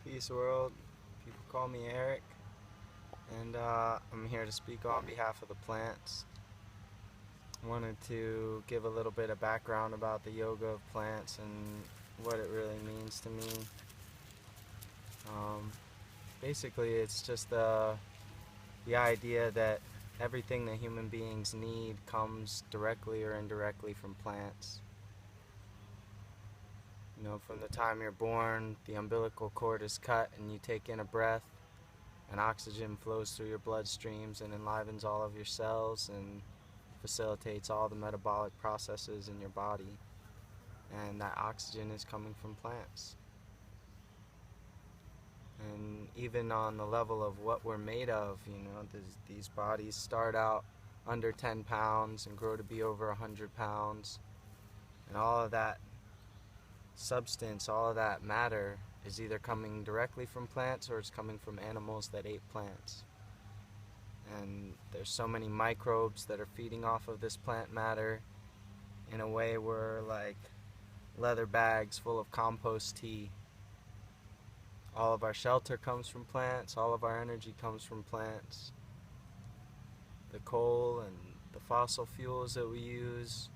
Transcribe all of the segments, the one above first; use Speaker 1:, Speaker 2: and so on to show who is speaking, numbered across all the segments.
Speaker 1: Peace world. People call me Eric, and I'm here to speak on behalf of the plants. Wanted to give a little bit of background about the yoga of plants and what it really means to me. Um, Basically, it's just the idea that everything that human beings need comes directly or indirectly from plants. You know, from the time you're born, the umbilical cord is cut and you take in a breath, and oxygen flows through your bloodstreams and enlivens all of your cells and facilitates all the metabolic processes in your body. And that oxygen is coming from plants. And even on the level of what we're made of, these bodies start out under 10 pounds and grow to be over 100 pounds. And all of that substance, all of that matter is either coming directly from plants or it's coming from animals that ate plants. And there's so many microbes that are feeding off of this plant matter. In a way, we're like leather bags full of compost tea. All of our shelter comes from plants, all of our energy comes from plants. The coal and the fossil fuels that we use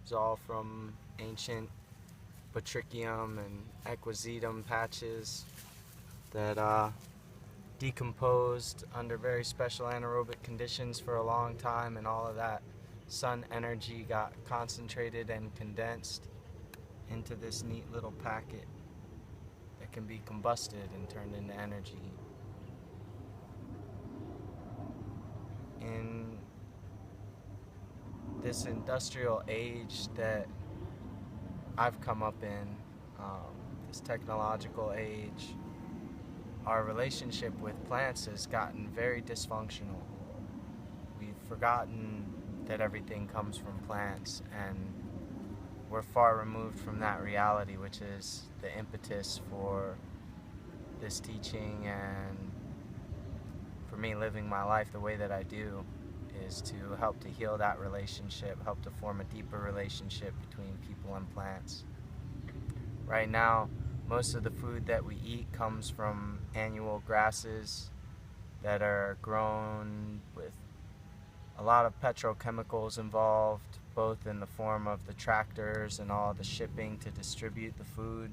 Speaker 1: is all from ancient Batricium and Equisetum patches that decomposed under very special anaerobic conditions for a long time, and all of that sun energy got concentrated and condensed into this neat little packet that can be combusted and turned into energy. In this industrial age that I've come up in, this technological age, our relationship with plants has gotten very dysfunctional. We've forgotten that everything comes from plants, and we're far removed from that reality, which is the impetus for this teaching and for me living my life the way that I do, is to help to heal that relationship, help to form a deeper relationship between people and plants. Right now, most of the food that we eat comes from annual grasses that are grown with a lot of petrochemicals involved, both in the form of the tractors and all the shipping to distribute the food,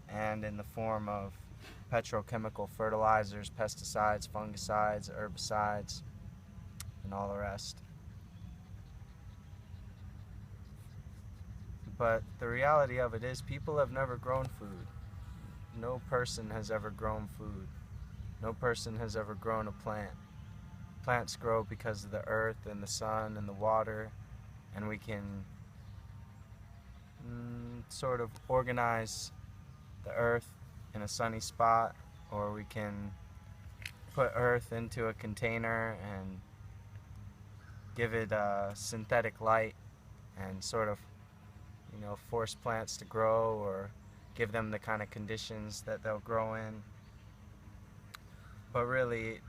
Speaker 1: and in the form of petrochemical fertilizers, pesticides, fungicides, herbicides, and all the rest. But the reality of it is, people have never grown food. No person has ever grown food. No person has ever grown a plant. Plants grow because of the earth and the sun and the water, and we can sort of organize the earth in a sunny spot, or we can put earth into a container and give it synthetic light and sort of force plants to grow, or give them the kind of conditions that they'll grow in. But really,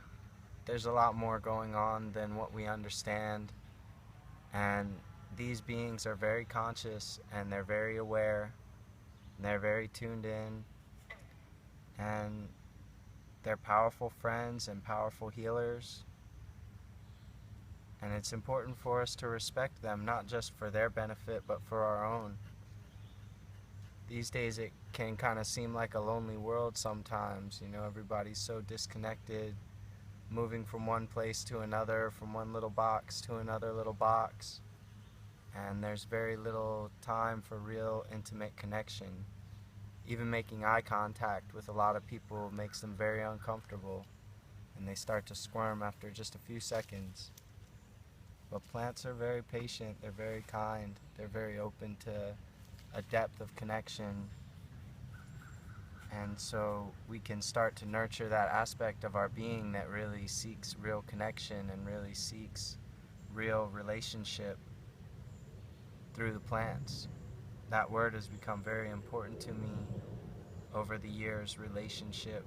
Speaker 1: there's a lot more going on than what we understand, and these beings are very conscious, and they're very aware, and they're very tuned in, and they're powerful friends and powerful healers. And it's important for us to respect them, not just for their benefit, but for our own. These days it can kind of seem like a lonely world sometimes. Everybody's so disconnected, moving from one place to another, from one little box to another little box. And there's very little time for real intimate connection. Even making eye contact with a lot of people makes them very uncomfortable, and they start to squirm after just a few seconds. But plants are very patient, they're very kind, they're very open to a depth of connection. And so we can start to nurture that aspect of our being that really seeks real connection and really seeks real relationship through the plants. That word has become very important to me over the years, relationship.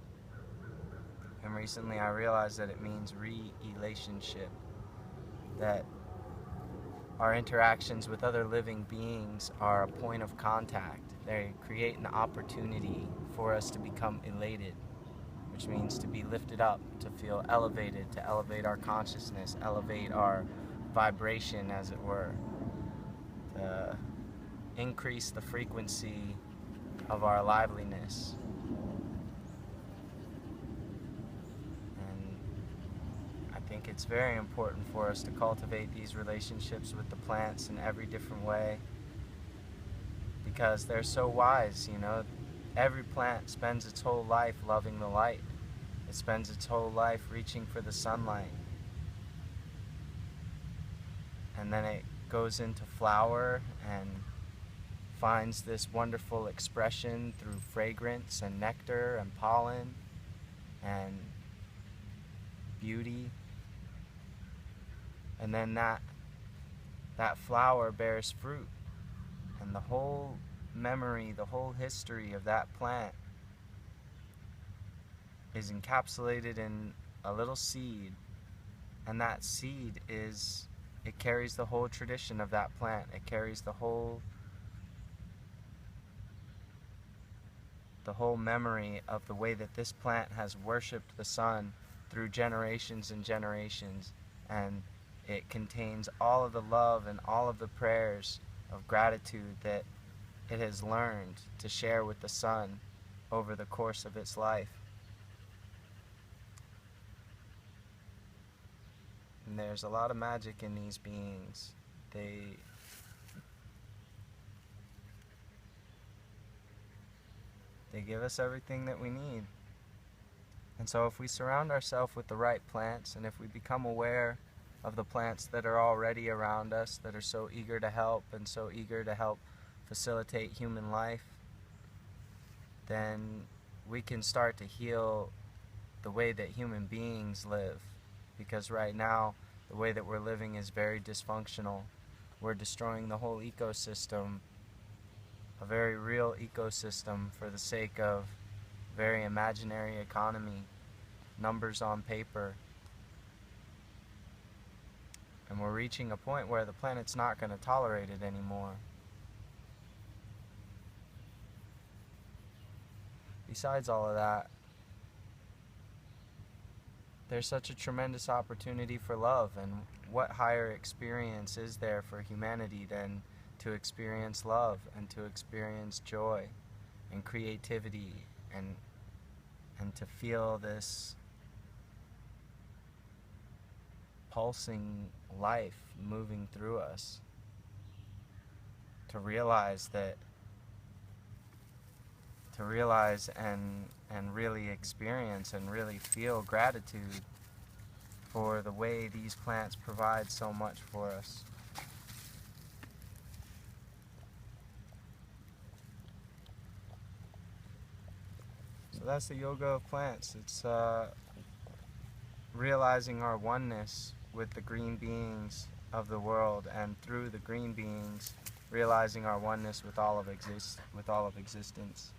Speaker 1: And recently I realized that it means re-relationship. That our interactions with other living beings are a point of contact. They create an opportunity for us to become elated, which means to be lifted up, to feel elevated, to elevate our consciousness, elevate our vibration, as it were, to increase the frequency of our liveliness. And I think it's very important for us to cultivate these relationships with the plants in every different way, because they're so wise, you know. Every plant spends its whole life loving the light. It spends its whole life reaching for the sunlight. And then it goes into flower and finds this wonderful expression through fragrance and nectar and pollen and beauty. And then that flower bears fruit. And the whole memory, the whole history of that plant is encapsulated in a little seed. And that seed it carries the whole tradition of that plant. It carries the whole memory of the way that this plant has worshipped the sun through generations and generations. And it contains all of the love and all of the prayers of gratitude that it has learned to share with the sun over the course of its life. And there's a lot of magic in these beings. They give us everything that we need. And so if we surround ourselves with the right plants, and if we become aware of the plants that are already around us, that are so eager to help and so eager to help facilitate human life, then we can start to heal the way that human beings live. Because right now, the way that we're living is very dysfunctional. We're destroying the whole ecosystem, a very real ecosystem, for the sake of very imaginary economy, numbers on paper. And we're reaching a point where the planet's not going to tolerate it anymore. Besides all of that, there's such a tremendous opportunity for love, and what higher experience is there for humanity than to experience love and to experience joy and creativity and to feel this pulsing life moving through us, to realize and really experience and really feel gratitude for the way these plants provide so much for us. So that's the yoga of plants. It's realizing our oneness with the green beings of the world, and through the green beings realizing our oneness with all of existence,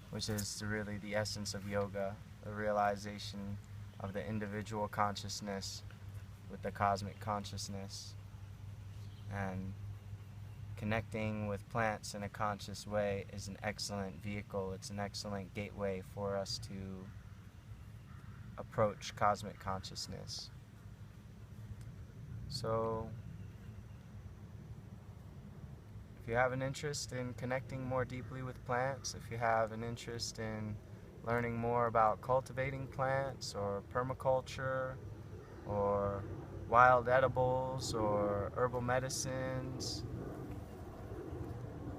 Speaker 1: which is really the essence of yoga, the realization of the individual consciousness with the cosmic consciousness. And connecting with plants in a conscious way is an excellent vehicle. It's an excellent gateway for us to approach cosmic consciousness. So if you have an interest in connecting more deeply with plants, if you have an interest in learning more about cultivating plants or permaculture or wild edibles or herbal medicines,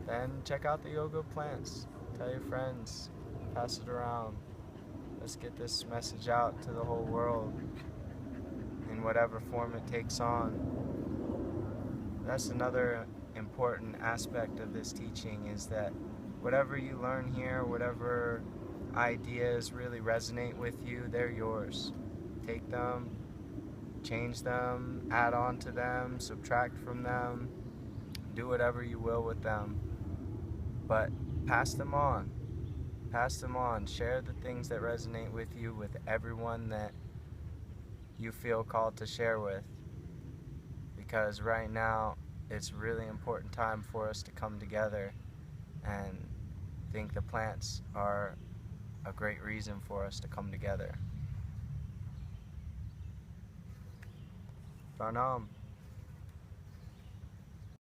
Speaker 1: then check out the Yoga of Plants. Tell your friends, pass it around. Let's get this message out to the whole world in whatever form it takes on. That's another important aspect of this teaching, is that whatever you learn here, whatever ideas really resonate with you, they're yours. Take them, change them, add on to them, subtract from them, do whatever you will with them. But pass them on. Pass them on. Share the things that resonate with you with everyone that you feel called to share with. Because right now, it's really important time for us to come together, and I think the plants are a great reason for us to come together. Pranam.